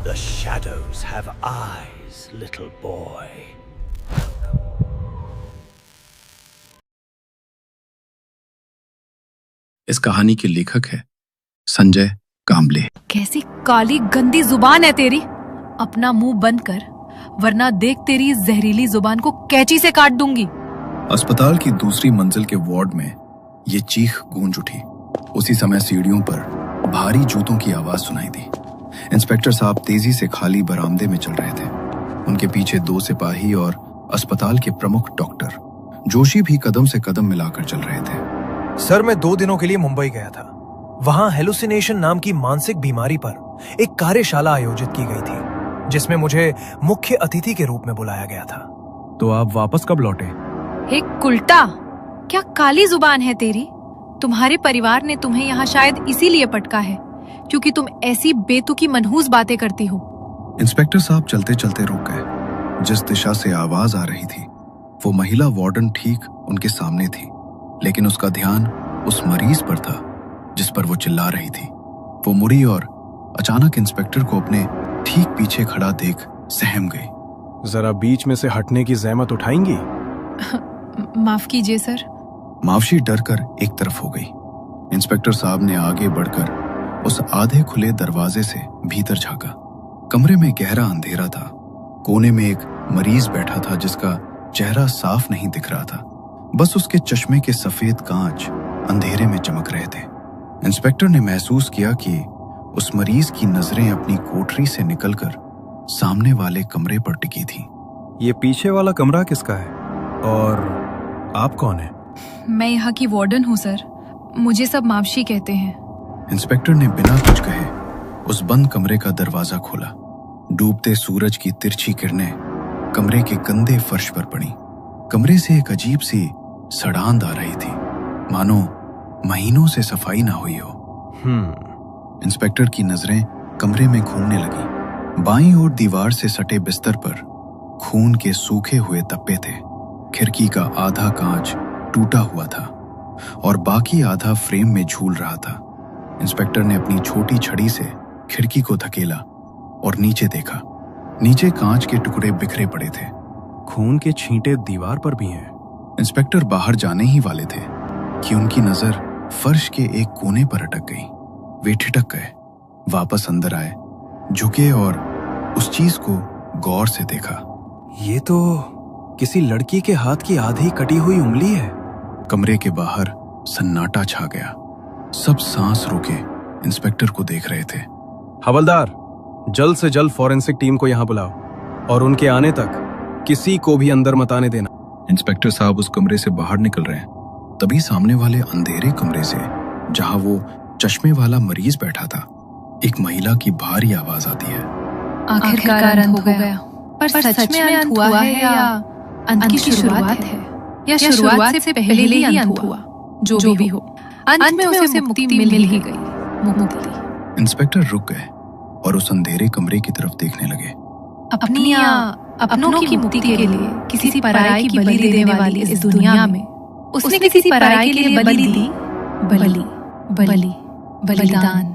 The shadows have eyes, little boy. इस कहानी के लेखक है संजय कांबले। कैसी काली गंदी जुबान है तेरी। अपना मुंह बंद कर, वरना देख तेरी इस जहरीली जुबान को कैंची से काट दूंगी। अस्पताल की दूसरी मंजिल के वार्ड में ये चीख गूंज उठी। उसी समय सीढ़ियों पर भारी जूतों की आवाज सुनाई दी। इंस्पेक्टर साहब तेजी से खाली बरामदे में चल रहे थे। उनके पीछे 2 सिपाही और अस्पताल के प्रमुख डॉक्टर जोशी भी कदम से कदम मिलाकर चल रहे थे। सर, मैं 2 दिनों के लिए मुंबई गया था। वहां हेलुसिनेशन नाम की मानसिक बीमारी पर एक कार्यशाला आयोजित की गई थी, जिसमें मुझे मुख्य अतिथि के रूप में बुलाया गया था। तो आप वापस कब लौटे? एक कुल्टा, क्या काली जुबान है तेरी। तुम्हारे परिवार ने तुम्हें यहाँ शायद इसीलिए पटका है क्योंकि तुम ऐसी बेतुकी मनहूस बातें करती हो। इंस्पेक्टर साहब चलते चलते रुक गए। जिस दिशा से आवाज आ रही थी वो महिला वार्डन ठीक उनके सामने थी, लेकिन उसका ध्यान उस मरीज पर था जिस पर वो चिल्ला रही थी। वो मुड़ी और अचानक इंस्पेक्टर को अपने ठीक पीछे खड़ा देख सहम गई। जरा बीच में से हटने की जहमत उठाएंगी? माफ कीजिए सर। मावशी डरकर एक तरफ हो गई। इंस्पेक्टर साहब ने आगे बढ़कर उस आधे खुले दरवाजे से भीतर झांका। कमरे में गहरा अंधेरा था। कोने में एक मरीज बैठा था जिसका चेहरा साफ नहीं दिख रहा था, बस उसके चश्मे के सफेद कांच अंधेरे में चमक रहे थे। इंस्पेक्टर ने महसूस किया कि उस मरीज की नजरें अपनी कोठरी से निकलकर सामने वाले कमरे पर टिकी थीं। ये पीछे वाला कमरा किसका है और आप कौन है? मैं यहाँ की वार्डन हूँ सर। मुझे सब मावशी कहते हैं। इंस्पेक्टर ने बिना कुछ कहे उस बंद कमरे का दरवाजा खोला। डूबते सूरज की तिरछी किरणें कमरे के गंदे फर्श पर पड़ी। कमरे से एक अजीब सी सड़ांध आ रही थी, मानो महीनों से सफाई ना हुई हो। इंस्पेक्टर की नजरें कमरे में घूमने लगी। बाईं ओर दीवार से सटे बिस्तर पर खून के सूखे हुए तप्पे थे। खिड़की का आधा कांच टूटा हुआ था और बाकी आधा फ्रेम में झूल रहा था। इंस्पेक्टर ने अपनी छोटी छड़ी से खिड़की को धकेला और नीचे देखा। नीचे कांच के टुकड़े बिखरे पड़े थे। खून के छींटे दीवार पर भी हैं। इंस्पेक्टर बाहर जाने ही वाले थे कि उनकी नजर फर्श के एक कोने पर अटक गई। वे ठिठक गए, वापस अंदर आए, झुके और उस चीज को गौर से देखा। ये तो किसी लड़की के हाथ की आधी कटी हुई उंगली है। कमरे के बाहर सन्नाटा छा गया। सब सांस रोके इंस्पेक्टर को देख रहे थे। हवलदार, जल्द से जल्द फॉरेंसिक टीम को यहाँ बुलाओ और उनके आने तक किसी को भी अंदर मत आने देना। इंस्पेक्टर साहब उस कमरे से बाहर निकल रहे हैं, तभी सामने वाले अंधेरे कमरे से, जहां वो चश्मे वाला मरीज बैठा था, एक महिला की भारी आवाज आती है। आखिरकार अंत हो गया। पर सच में अंत हुआ है या अंत की शुरुआत है, या शुरुआत से पहले ही अंत हुआ? जो भी हो, अंत में उसे मुक्ति मिल ही गई। मुक्ति। इंस्पेक्टर रुक गए और उस अंधेरे कमरे की तरफ देखने लगे। अपनी या अपनों की मुक्ति के लिए किसी पराई की बलि देने वाली इस दुनिया में उसने किसी पराई के लिए बलि दी। बलि, बलि, बलिदान।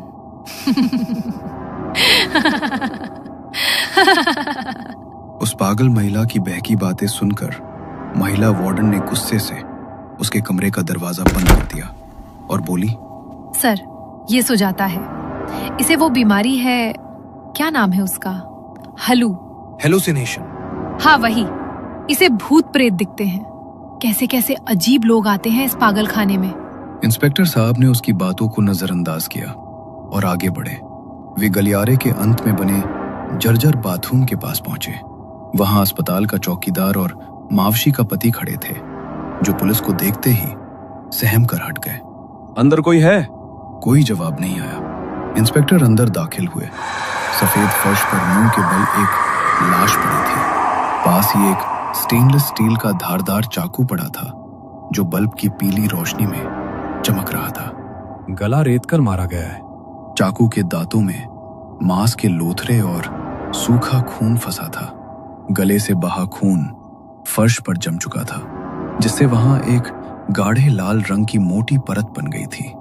उस पागल महिला की बहकी बातें सुनकर महिला वार्डन ने गुस्से से उसके कमरे का दरवाजा बंद कर दिया और बोली, सर, ये सुजाता है। इसे वो बीमारी है, क्या नाम है उसका? हेलुसिनेशन। हाँ वही। इसे भूत प्रेत दिखते हैं। कैसे कैसे अजीब लोग आते हैं इस पागल खाने में। इंस्पेक्टर साहब ने उसकी बातों को नजरअंदाज किया और आगे बढ़े। वे गलियारे के अंत में बने जर्जर बाथरूम के पास पहुंचे। वहां अस्पताल का चौकीदार और मावशी का पति खड़े थे, जो पुलिस को देखते ही सहम कर हट गए। अंदर कोई है? कोई जवाब नहीं आया। इंस्पेक्टर अंदर दाखिल हुए। सफेद फर्श पर मुंह के बल एक लाश पड़ी थी। पास ही एक स्टेनलेस स्टील का धारदार चाकू पड़ा था, जो बल्ब की पीली रोशनी में चमक रहा था। गला रेत कर मारा गया है। चाकू के दांतों में मांस के लोथरे और सूखा खून फंसा था। गले से बहा खून फर्श पर जम चुका था, जिससे वहां एक गाढ़े लाल रंग की मोटी परत बन गई थी।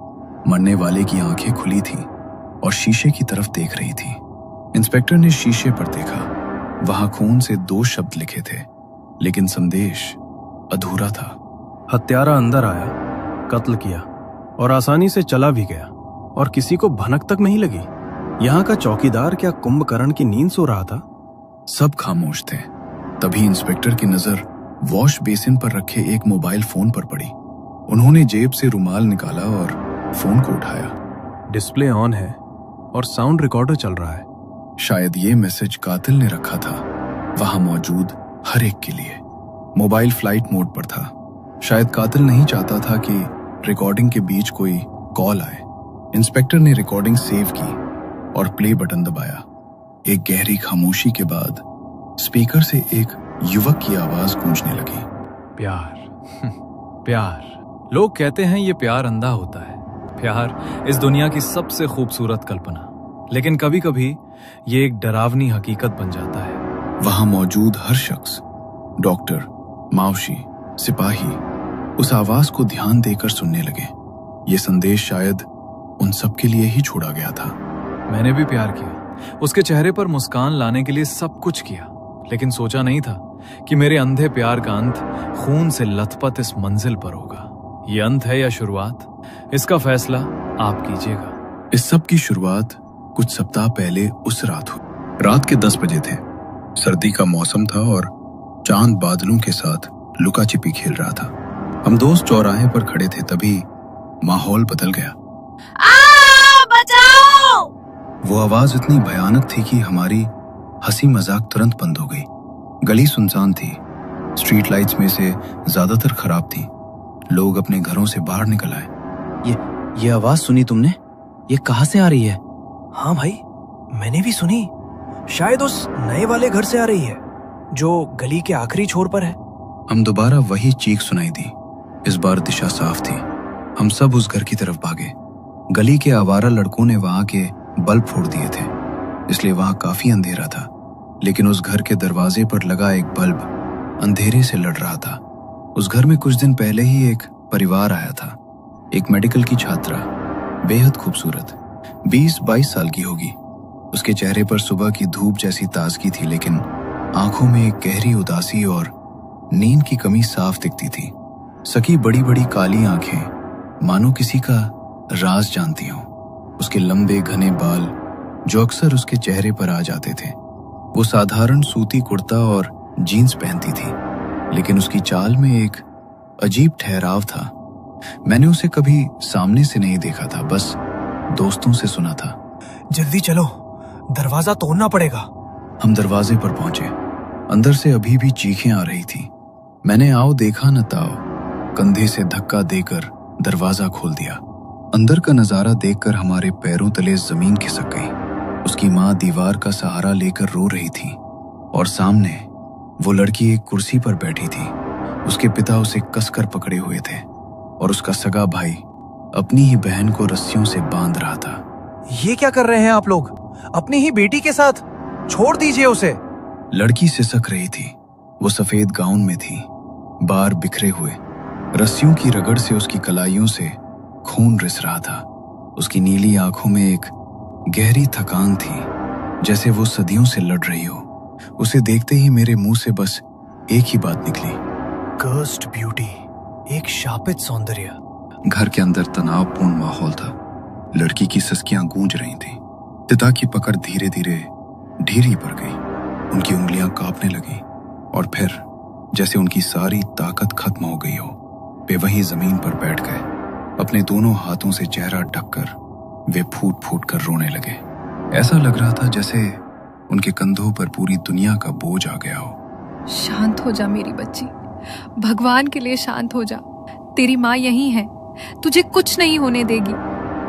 मरने वाले की आंखें खुली थी और शीशे की तरफ देख रही थी। इंस्पेक्टर ने शीशे पर देखा। वहां खून से 2 शब्द लिखे थे, लेकिन संदेश अधूरा था। हत्यारा अंदर आया, कत्ल किया और आसानी से चला भी गया, और किसी को भनक तक नहीं लगी। यहाँ का चौकीदार क्या कुंभकर्ण की नींद सो रहा था? सब खामोश थे। तभी इंस्पेक्टर की नजर वॉश बेसिन पर रखे एक मोबाइल फोन पर पड़ी। उन्होंने जेब से रुमाल निकाला और फोन को उठाया। डिस्प्ले ऑन है और साउंड रिकॉर्डर चल रहा है। शायद ये मैसेज कातिल ने रखा था वहां मौजूद हर एक के लिए। मोबाइल फ्लाइट मोड पर था। शायद कातिल नहीं चाहता था कि रिकॉर्डिंग के बीच कोई कॉल आए। इंस्पेक्टर ने रिकॉर्डिंग सेव की और प्ले बटन दबाया। एक गहरी खामोशी के बाद स्पीकर से एक युवक की आवाज गूंजने लगी। प्यार। लोग कहते हैं ये प्यार अंधा होता है। प्यार इस दुनिया की सबसे खूबसूरत कल्पना, लेकिन कभी कभी ये एक डरावनी हकीकत बन जाता है। वहां मौजूद हर शख्स, डॉक्टर, मावशी, सिपाही, उस आवाज को ध्यान देकर सुनने लगे। ये संदेश शायद उन सब के लिए ही छोड़ा गया था। मैंने भी प्यार किया, उसके चेहरे पर मुस्कान लाने के लिए सब कुछ किया, लेकिन सोचा नहीं था कि मेरे अंधे प्यार का अंत खून से लथपथ इस मंजिल पर होगा। ये अंत है या शुरुआत, इसका फैसला आप कीजिएगा। इस सब की शुरुआत कुछ सप्ताह पहले उस रात हुई। रात के 10 बजे थे। सर्दी का मौसम था और चांद बादलों के साथ लुका छिपी खेल रहा था। हम दोस्त चौराहे पर खड़े थे, तभी माहौल बदल गया। बचाओ! वो आवाज इतनी भयानक थी कि हमारी हंसी मजाक तुरंत बंद हो गई। गली सुनसान थी। स्ट्रीट लाइट्स में से ज्यादातर खराब थी। लोग अपने घरों से बाहर निकल आए। ये आवाज सुनी तुमने? ये कहाँ से आ रही है? हाँ भाई, मैंने भी सुनी। शायद उस नए वाले घर से आ रही है जो गली के आखिरी छोर पर है। हम दोबारा वही चीख सुनाई दी। इस बार दिशा साफ थी। हम सब उस घर की तरफ भागे। गली के आवारा लड़कों ने वहां के बल्ब फोड़ दिए थे, इसलिए वहां काफी अंधेरा था। लेकिन उस घर के दरवाजे पर लगा एक बल्ब अंधेरे से लड़ रहा था। उस घर में कुछ दिन पहले ही एक परिवार आया था। एक मेडिकल की छात्रा, बेहद खूबसूरत, 20-22 साल की होगी। उसके चेहरे पर सुबह की धूप जैसी ताजगी थी, लेकिन आंखों में एक गहरी उदासी और नींद की कमी साफ दिखती थी। सकी बड़ी बड़ी काली आंखें मानो किसी का राज जानती हों। उसके लंबे घने बाल जो अक्सर उसके चेहरे पर आ जाते थे। वो साधारण सूती कुर्ता और जीन्स पहनती थी, लेकिन उसकी चाल में एक अजीब ठहराव था। मैंने उसे कभी सामने से नहीं देखा था, बस दोस्तों से सुना था। जल्दी चलो, दरवाजा तोड़ना पड़ेगा। हम दरवाजे पर पहुंचे। अंदर से अभी भी चीखें आ रही थी। मैंने आओ देखा न ताओ कंधे से धक्का देकर दरवाजा खोल दिया। अंदर का नजारा देखकर हमारे पैरों तले जमीन खिसक गई। उसकी माँ दीवार का सहारा लेकर रो रही थी और सामने वो लड़की एक कुर्सी पर बैठी थी। उसके पिता उसे कसकर पकड़े हुए थे और उसका सगा भाई अपनी ही बहन को रस्सियों से बांध रहा था। ये क्या कर रहे हैं आप लोग? अपनी ही बेटी के साथ, छोड़ दीजिए उसे। लड़की सिसक रही थी। वो सफेद गाउन में थी, बाल बिखरे हुए। रस्सियों की रगड़ से उसकी कलाइयों से खून रिस रहा था। उसकी नीली आंखों में एक गहरी थकान थी, जैसे वो सदियों से लड़ रही हो। उसे देखते ही मेरे मुंह से बस एक ही बात निकली, कर्स्ड ब्यूटी, एक शापित सौंदर्य। घर के अंदर तनावपूर्ण माहौल था। लड़की की सिसकियां गूंज रही थीं। पिता की पकड़ धीरे धीरे ढीली पड़ गई। उनकी उंगलियां कांपने लगी और फिर जैसे उनकी सारी ताकत खत्म हो गई हो, वे वहीं जमीन पर बैठ गए। अपने दोनों हाथों से चेहरा ढककर वे फूट फूट कर रोने लगे। ऐसा लग रहा था जैसे उनके कंधों पर पूरी दुनिया का बोझ आ गया हो। शांत हो जा मेरी बच्ची, भगवान के लिए शांत हो जा। तेरी माँ यहीं है, तुझे कुछ नहीं होने देगी।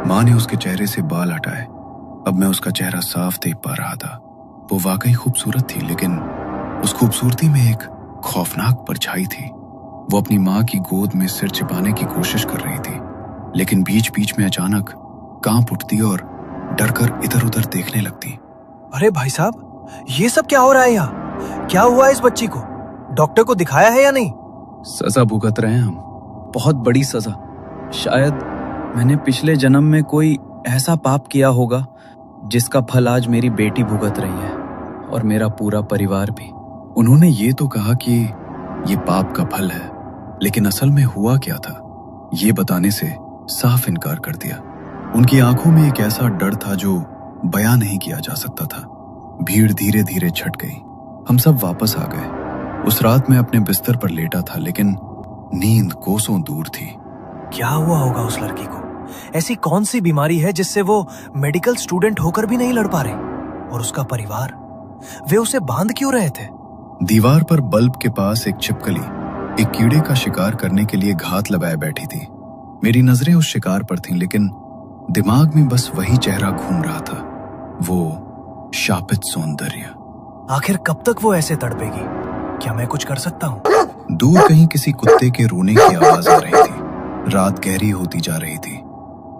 माँ ने उसके चेहरे से बाल हटाए। अब मैं उसका चेहरा साफ देख पा रहा था। वो वाकई खूबसूरत थी, लेकिन उस खूबसूरती में एक खौफनाक परछाई थी। वो अपनी माँ की गोद में सिर छिपाने की कोशिश कर रही थी, लेकिन बीच बीच में अचानक कांप उठती और डरकर इधर उधर देखने लगती। अरे भाई साहब, ये सब क्या हो रहा है यहाँ? क्या हुआ इस बच्ची को? डॉक्टर को दिखाया है या नहीं? सजा भुगत रहे हैं हम, बहुत बड़ी सजा। शायद मैंने पिछले जन्म में कोई ऐसा पाप किया होगा जिसका फल आज मेरी बेटी भुगत रही है और मेरा पूरा परिवार भी। उन्होंने ये तो कहा कि ये पाप का फल है, लेकिन असल में हुआ क्या था ये बताने से साफ इनकार कर दिया। उनकी आंखों में एक ऐसा डर था जो बयां नहीं किया जा सकता था। भीड़ धीरे धीरे छट गई। हम सब वापस आ गए। उस रात मैं अपने बिस्तर पर लेटा था, लेकिन नींद कोसों दूर थी। क्या हुआ होगा उस लड़की को? ऐसी कौन सी बीमारी है जिससे वो मेडिकल स्टूडेंट होकर भी नहीं लड़ पा रही? और उसका परिवार, वे उसे बांध क्यों रहे थे? दीवार पर बल्ब के पास एक छिपकली एक कीड़े का शिकार करने के लिए घात लगाए बैठी थी। मेरी नजरें उस शिकार पर थीं, लेकिन दिमाग में बस वही चेहरा घूम रहा था, वो शापित सौंदर्य। आखिर कब तक वो ऐसे तड़पेगी? क्या मैं कुछ कर सकता हूँ? दूर कहीं किसी कुत्ते के रोने की आवाज आ रही थी। रात गहरी होती जा रही थी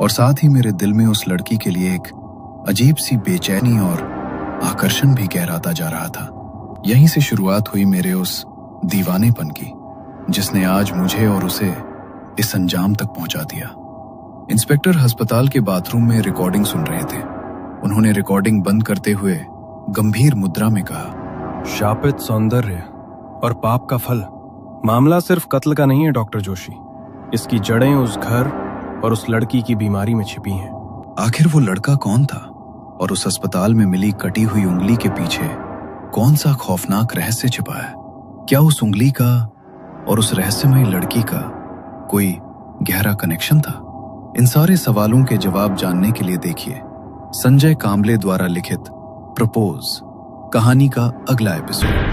और साथ ही मेरे दिल में उस लड़की के लिए एक अजीब सी बेचैनी और आकर्षण भी गहराता जा रहा था। यहीं से शुरुआत हुई मेरे उस दीवानेपन की, जिसने आज मुझे और उसे इस अंजाम तक पहुंचा दिया। इंस्पेक्टर अस्पताल के बाथरूम में रिकॉर्डिंग सुन रहे थे। उन्होंने रिकॉर्डिंग बंद करते हुए गंभीर मुद्रा में कहा, शापित सौंदर्य और पाप का फल। मामला सिर्फ कत्ल का नहीं है डॉक्टर जोशी। इसकी जड़ें उस घर और उस लड़की की बीमारी में छिपी हैं। आखिर वो लड़का कौन था और उस अस्पताल में मिली कटी हुई उंगली के पीछे कौन सा खौफनाक रहस्य छिपा है? क्या उस उंगली का और उस रहस्यमयी लड़की का कोई गहरा कनेक्शन था? इन सारे सवालों के जवाब जानने के लिए देखिए संजय कांबले द्वारा लिखित प्रपोज कहानी का अगला एपिसोड।